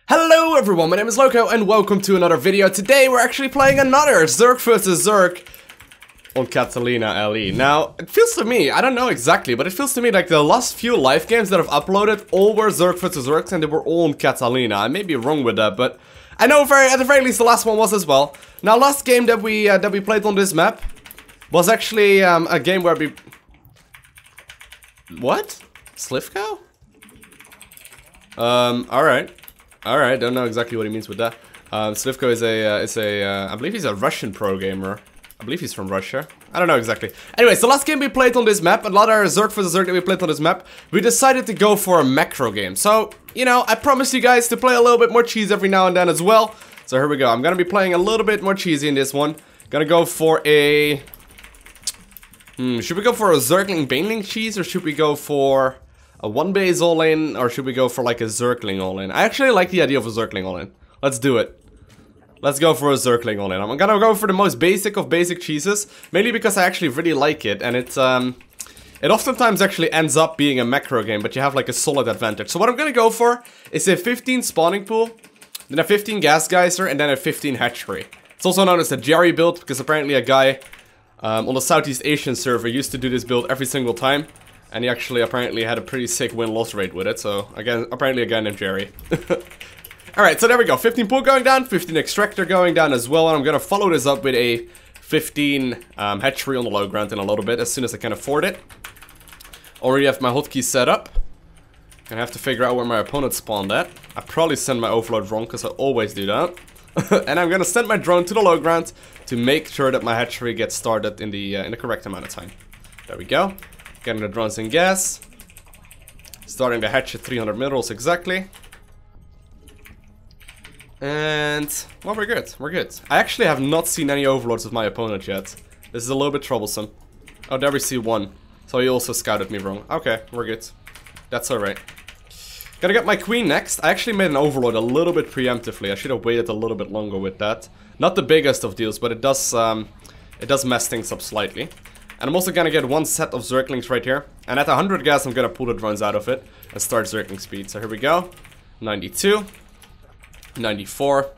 Hello everyone, my name is Lowko and welcome to another video. Today we're actually playing another Zerg vs Zerg on Catalina LE. Now, it feels to me, I don't know exactly, but it feels to me like the last few live games that I've uploaded all were Zerg vs Zergs and they were all on Catalina. I may be wrong with that, but I know at the very least the last one was as well. Now, last game that we played on this map was actually a game where we... What? Slivko? Alright, don't know exactly what he means with that. Slivko is I believe he's a Russian pro gamer. I believe he's from Russia. I don't know exactly. Anyways, the last game we played on this map, another Zerg vs Zerg that we played on this map, we decided to go for a macro game. So, you know, I promised you guys to play a little bit more cheese every now and then as well. So here we go. I'm gonna be playing a little bit more cheesy in this one. Gonna go for a... should we go for a Zergling Baneling cheese or should we go for... a one base all-in, or should we go for like a Zergling all-in? I actually like the idea of a Zergling all-in. Let's do it. Let's go for a Zergling all-in. I'm gonna go for the most basic of basic cheeses, mainly because I actually really like it, and it oftentimes actually ends up being a macro game, but you have like a solid advantage. So what I'm gonna go for is a 15 spawning pool, then a 15 gas geyser, and then a 15 hatchery. It's also known as the Jerry build, because apparently a guy on the Southeast Asian server used to do this build every single time. And he actually apparently had a pretty sick win-loss rate with it, so again, apparently a guy named Jerry. Alright, so there we go, 15 pool going down, 15 extractor going down as well, and I'm gonna follow this up with a 15 hatchery on the low ground in a little bit, as soon as I can afford it. Already have my hotkeys set up. Gonna have to figure out where my opponent spawned at. I probably send my overload wrong, because I always do that. And I'm gonna send my drone to the low ground to make sure that my hatchery gets started in the correct amount of time. There we go. Getting the drones in gas. Starting the hatch at 300 minerals exactly. And, well, we're good. We're good. I actually have not seen any overlords with my opponent yet. This is a little bit troublesome. Oh, there we see one. So he also scouted me wrong. Okay, we're good. That's alright. Gotta get my queen next. I actually made an overlord a little bit preemptively. I should have waited a little bit longer with that. Not the biggest of deals, but it does mess things up slightly. And I'm also gonna get one set of Zerglings right here. And at 100 gas, I'm gonna pull the drones out of it and start Zergling speed. So here we go. 92, 94,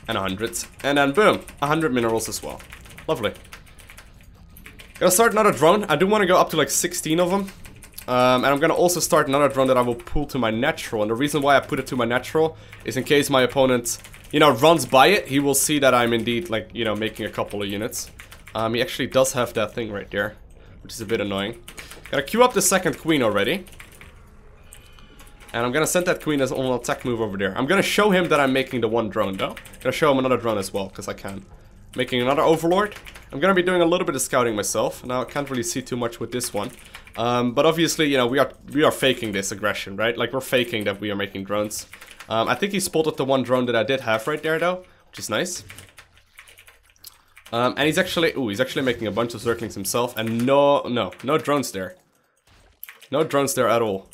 and 100. And then boom, 100 minerals as well. Lovely. Gonna start another drone. I do want to go up to like 16 of them. And I'm gonna also start another drone that I will pull to my natural. And the reason why I put it to my natural is in case my opponent, you know, runs by it, he will see that I'm indeed, like, you know, making a couple of units. He actually does have that thing right there, which is a bit annoying. Gotta queue up the second queen already. And I'm gonna send that queen as an attack move over there. I'm gonna show him that I'm making the one drone though. Gonna show him another drone as well, because I can. Making another overlord. I'm gonna be doing a little bit of scouting myself. Now I can't really see too much with this one. But obviously, you know, we are faking this aggression, right? Like, we're faking that we are making drones. I think he spotted the one drone that I did have right there though, which is nice. And he's actually making a bunch of Zerglings himself, and no drones there. No drones there at all.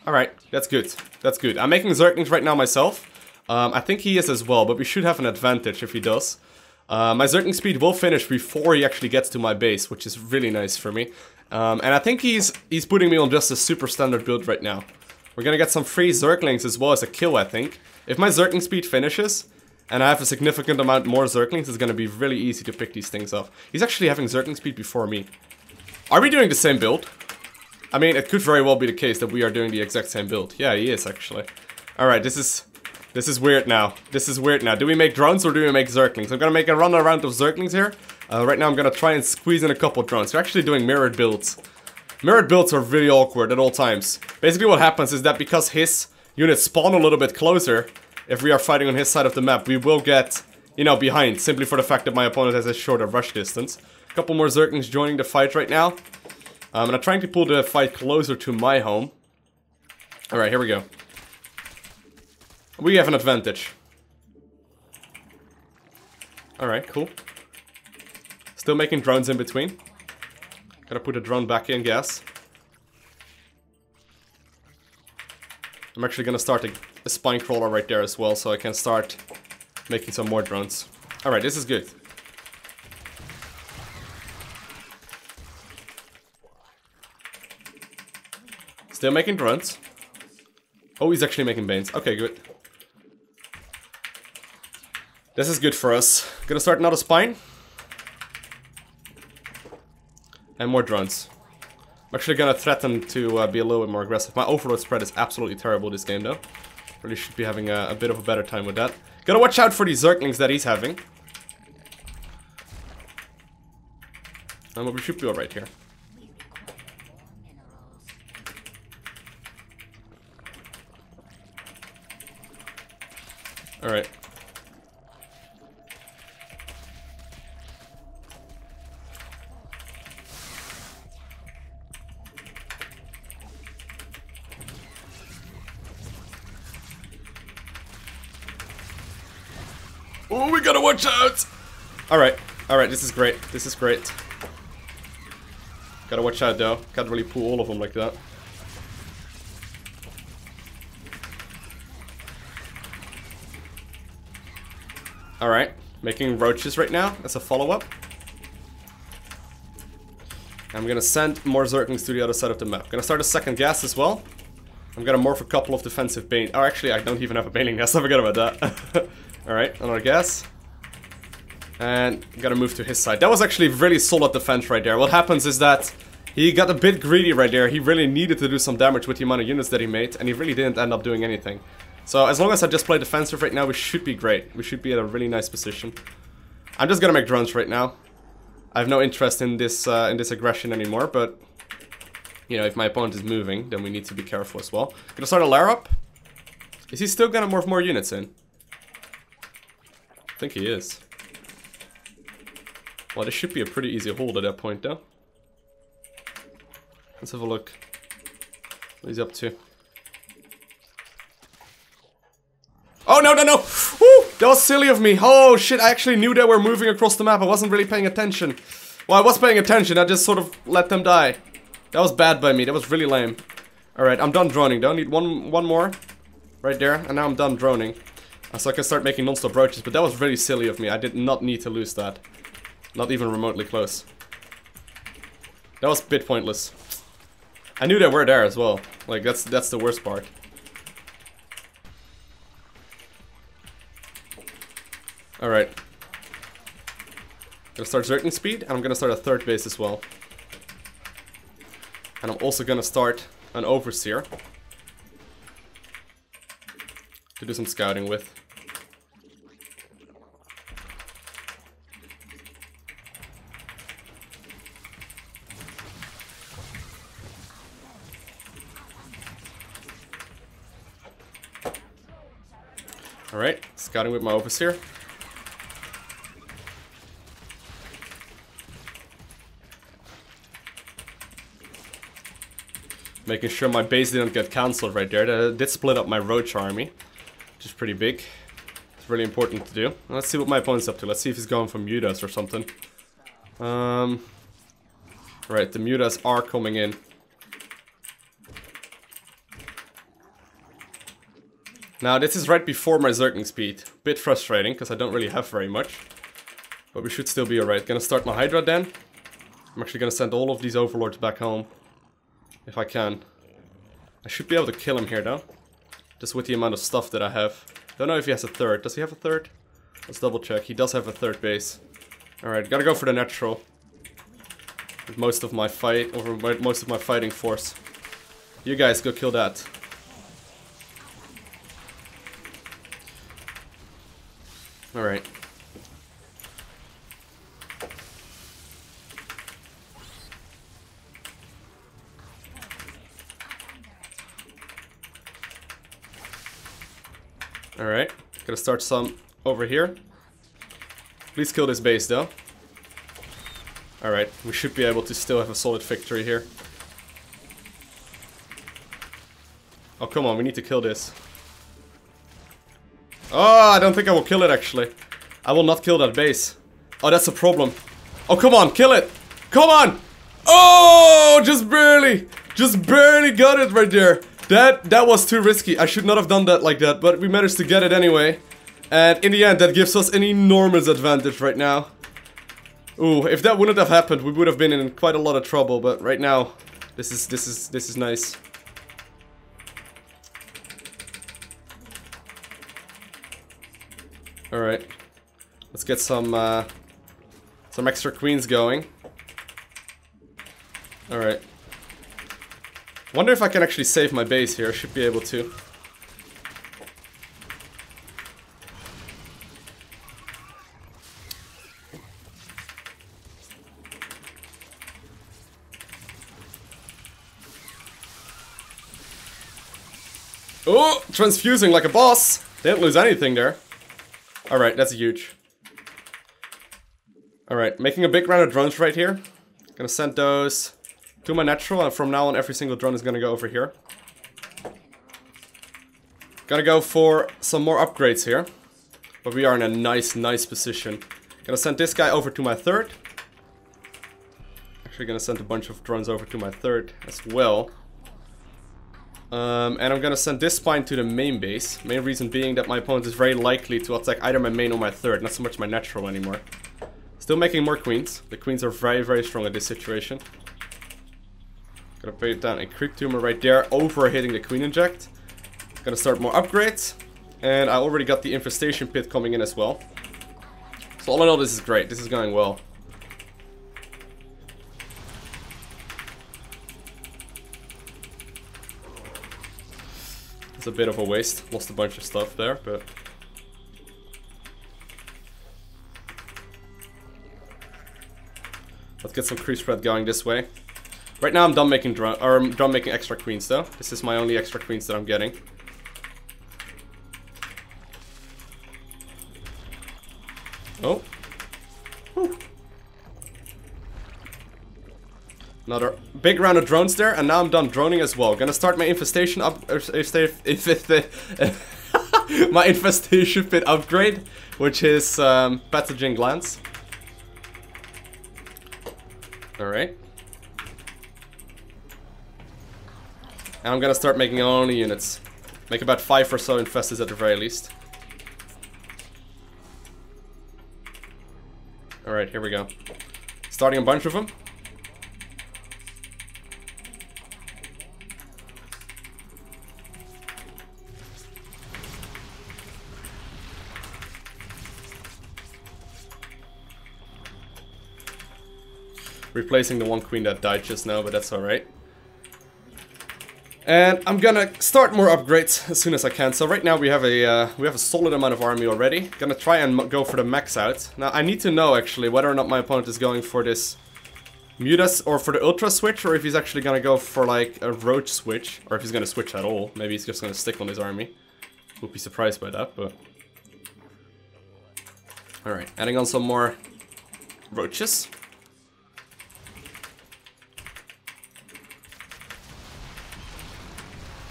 Alright, that's good. That's good. I'm making Zerglings right now myself. I think he is as well, but we should have an advantage if he does. My Zergling speed will finish before he actually gets to my base, which is really nice for me. And I think he's putting me on just a super standard build right now. We're gonna get some free Zerglings as well as a kill, I think. If my Zergling speed finishes, and I have a significant amount more Zerglings, it's gonna be really easy to pick these things up. He's actually having Zergling speed before me. Are we doing the same build? I mean, it could very well be the case that we are doing the exact same build. Yeah, he is actually. Alright, this is weird now. This is weird now. Do we make drones or do we make Zerglings? I'm gonna make a run around of Zerglings here. Right now I'm gonna try and squeeze in a couple drones. We're actually doing mirrored builds. Mirrored builds are really awkward at all times. Basically what happens is that because his units spawn a little bit closer, if we are fighting on his side of the map, we will get, you know, behind, simply for the fact that my opponent has a shorter rush distance. A couple more Zerglings joining the fight right now. And I'm trying to pull the fight closer to my home. Alright, here we go. We have an advantage. Alright, cool. Still making drones in between. Gotta put a drone back in gas. I'm actually gonna start a spine crawler right there as well, so I can start making some more drones. Alright, this is good. Still making drones. Oh, he's actually making banes. Okay, good. This is good for us. Gonna start another spine. And more drones. I'm actually gonna threaten to be a little bit more aggressive. My overload spread is absolutely terrible this game though. Really should be having a bit of a better time with that. Gotta watch out for these Zerglings that he's having. But we should be alright here. Alright. Oh, we gotta watch out! Alright, alright, this is great. This is great. Gotta watch out though. Can't really pull all of them like that. Alright, making roaches right now as a follow-up. I'm gonna send more Zerglings to the other side of the map. Gonna start a second gas as well. I'm gonna morph a couple of defensive bane. Oh, actually, I don't even have a baneling nest. I forgot about that. Alright, another gas. And gotta move to his side. That was actually really solid defense right there. What happens is that he got a bit greedy right there. He really needed to do some damage with the amount of units that he made, and he really didn't end up doing anything. So as long as I just play defensive right now, we should be great. We should be at a really nice position. I'm just gonna make drones right now. I have no interest in this aggression anymore, but you know, if my opponent is moving, then we need to be careful as well. Gonna start a lair up. Is he still gonna morph more units in? I think he is. Well, this should be a pretty easy hold at that point, though. Let's have a look. What he's up to. Oh, no, no, no! Woo! That was silly of me. Oh, shit, I actually knew they were moving across the map. I wasn't really paying attention. Well, I was paying attention. I just sort of let them die. That was bad by me. That was really lame. Alright, I'm done droning, though. I need one more. Right there. And now I'm done droning. So I can start making non-stop roaches. But that was really silly of me. I did not need to lose that. Not even remotely close. That was a bit pointless. I knew they were there as well. Like, that's the worst part. Alright. Gonna start Zergling speed, and I'm gonna start a third base as well. And I'm also gonna start an Overseer. To do some scouting with. Alright, scouting with my Overseer. Making sure my base didn't get cancelled right there. That did split up my Roach army, which is pretty big. It's really important to do. Let's see what my opponent's up to. Let's see if he's going for mutas or something. Right, the mutas are coming in. Now, this is right before my Zergling speed. Bit frustrating, because I don't really have very much. But we should still be alright. Gonna start my Hydra then. I'm actually gonna send all of these Overlords back home. If I can. I should be able to kill him here, though. Just with the amount of stuff that I have. Don't know if he has a third. Does he have a third? Let's double check. He does have a third base. Alright, gotta go for the natural. With most of my most of my fighting force. You guys go kill that. Alright. Alright. Gotta start some over here. Please kill this base though. Alright, we should be able to still have a solid victory here. Oh, come on, we need to kill this. Oh, I don't think I will kill it, actually. I will not kill that base. Oh, that's a problem. Oh, come on, kill it! Come on! Oh, just barely! Just barely got it right there. That was too risky. I should not have done that like that, but we managed to get it anyway. And in the end, that gives us an enormous advantage right now. Ooh, if that wouldn't have happened, we would have been in quite a lot of trouble, but right now, this is nice. Alright. Let's get some extra queens going. Alright. Wonder if I can actually save my base here. I should be able to. Oh, transfusing like a boss. Didn't lose anything there. Alright, that's huge. Alright, making a big round of drones right here. Gonna send those to my natural, and from now on every single drone is gonna go over here. Gonna go for some more upgrades here. But we are in a nice position. Gonna send this guy over to my third. Actually gonna send a bunch of drones over to my third as well. And I'm gonna send this spine to the main base. Main reason being that my opponent is very likely to attack either my main or my third, not so much my natural anymore. Still making more queens. The queens are very strong in this situation. Gonna put down a creep tumor right there, over hitting the queen inject. Gonna start more upgrades. And I already got the infestation pit coming in as well. So all in all, this is great. This is going well. It's a bit of a waste. Lost a bunch of stuff there, but... let's get some creep spread going this way. Right now I'm done making done making extra queens though. This is my only extra queens that I'm getting. Oh. Whew. Another big round of drones there, and now I'm done droning as well. Gonna start my infestation up, my infestation pit upgrade, which is pathogen glands. Alright. And I'm gonna start making only units. Make about 5 or so infestors at the very least. Alright, here we go. Starting a bunch of them. Replacing the one queen that died just now, but that's alright. And I'm gonna start more upgrades as soon as I can. So right now we have a solid amount of army already. Gonna try and go for the max out. Now I need to know actually whether or not my opponent is going for this Mutas or for the Ultra switch, or if he's actually gonna go for like a Roach switch, or if he's gonna switch at all. Maybe he's just gonna stick on his army. Would be surprised by that, but... Alright, adding on some more Roaches.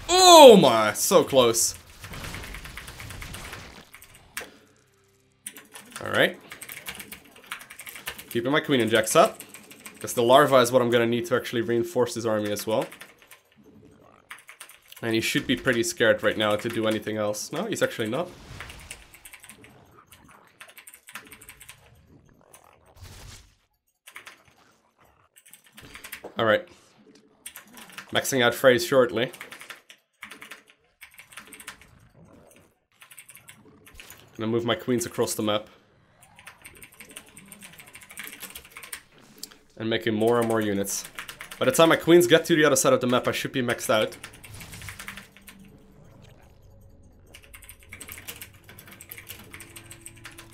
Oh my, so close. Alright. Keeping my queen injects up. Because the larva is what I'm gonna need to actually reinforce this army as well. And he should be pretty scared right now to do anything else. No, he's actually not. Alright. Maxing out phrase shortly. Gonna move my queens across the map. And making more and more units. By the time my queens get to the other side of the map, I should be maxed out.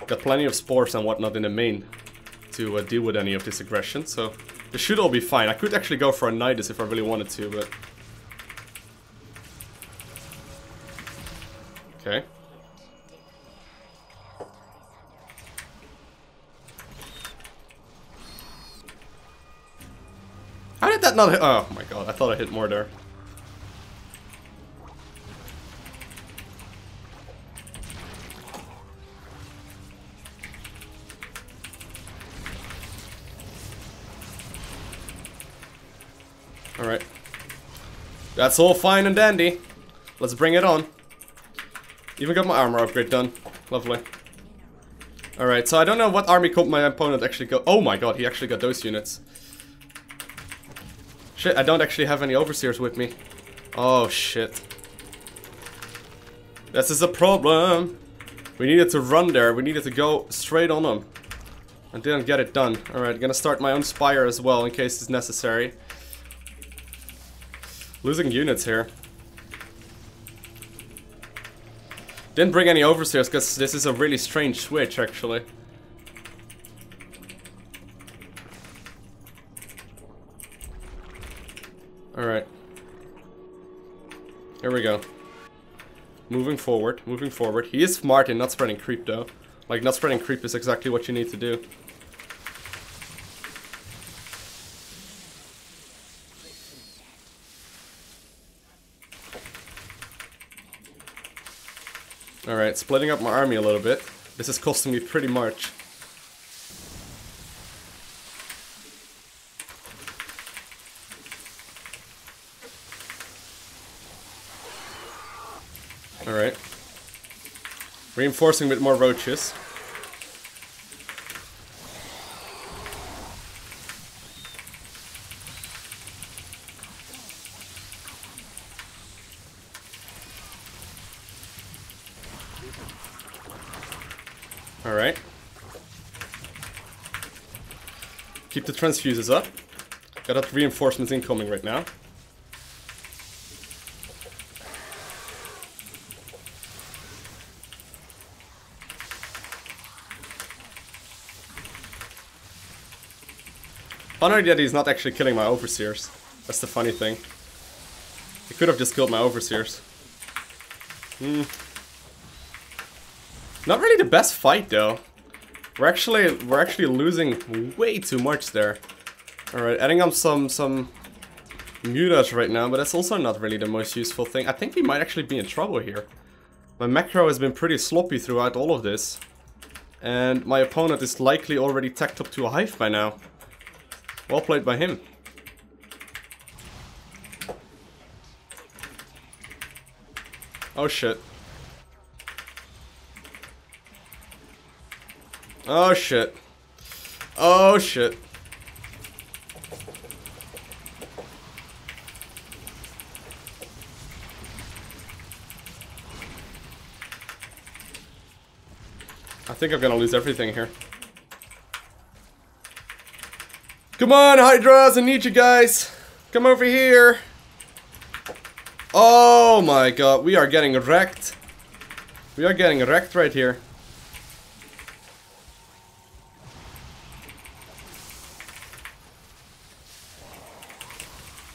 Got plenty of spores and whatnot in the main to deal with any of this aggression, so this should all be fine. I could actually go for a Nidus if I really wanted to, but... Okay. How did that not hit? Oh my god, I thought I hit more there. Alright. That's all fine and dandy. Let's bring it on. Even got my armor upgrade done. Lovely. Alright, so I don't know what army comp my opponent actually got. Oh my god, he actually got those units. Shit, I don't actually have any overseers with me. Oh shit. This is a problem. We needed to run there. We needed to go straight on them. I didn't get it done. Alright, gonna start my own spire as well in case it's necessary. Losing units here. Didn't bring any overseers because this is a really strange switch actually. Alright. Here we go. Moving forward, moving forward. He is smart in not spreading creep though. Like, not spreading creep is exactly what you need to do. Alright, splitting up my army a little bit. This is costing me pretty much. Alright. Reinforcing with more roaches. Alright. Keep the transfuses up. Got that reinforcements incoming right now. Funny that he's not actually killing my overseers. That's the funny thing. He could have just killed my overseers. Not really the best fight though. We're actually losing way too much there. Alright, adding on some mutas right now, but that's also not really the most useful thing. I think we might actually be in trouble here. My macro has been pretty sloppy throughout all of this. And my opponent is likely already tacked up to a hive by now. Well played by him. Oh shit. Oh shit. Oh shit. I think I'm gonna lose everything here. Come on, Hydras, I need you guys. Come over here. Oh my god, we are getting wrecked. We are getting wrecked right here.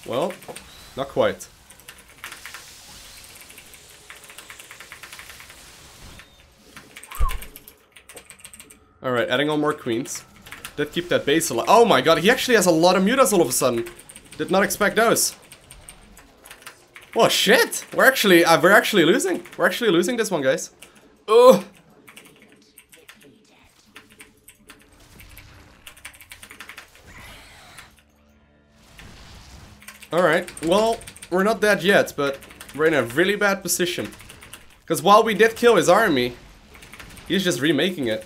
Well, not quite. Alright, adding on more queens. Did keep that base alive. Oh my god, he actually has a lot of mutas all of a sudden. Did not expect those. Oh shit! We're actually losing. We're actually losing this one, guys. Ugh. Alright, well, we're not dead yet, but we're in a really bad position. Because while we did kill his army, he's just remaking it.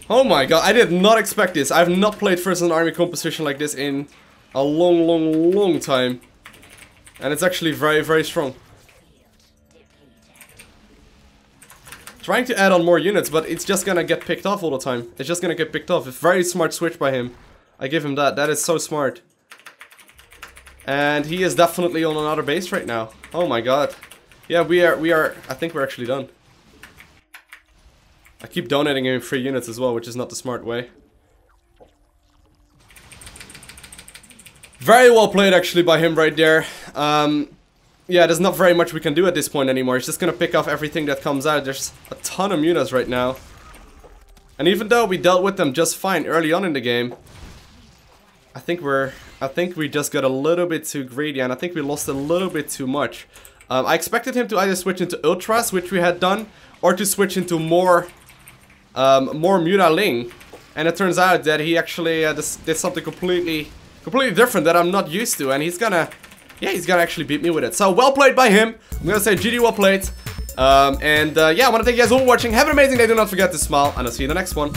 Oh my god, I did not expect this. I have not played first an army composition like this in a long time. And it's actually very strong. Trying to add on more units, but it's just gonna get picked off all the time. It's just gonna get picked off. A very smart switch by him. I give him that. That is so smart. And he is definitely on another base right now. Oh my god. Yeah, we are, I think we're actually done. I keep donating him free units as well, which is not the smart way. Very well played actually by him right there. Yeah, there's not very much we can do at this point anymore. He's just gonna pick off everything that comes out. There's a ton of mutas right now. And even though we dealt with them just fine early on in the game, I think we just got a little bit too greedy, and I think we lost a little bit too much. I expected him to either switch into Ultras, which we had done, or to switch into more Mutaling, and it turns out that he actually did something completely different that I'm not used to, and he's gonna actually beat me with it. So well played by him. I'm gonna say GG, well played. Yeah, I want to thank you guys all for watching. Have an amazing day. Do not forget to smile, and I'll see you in the next one.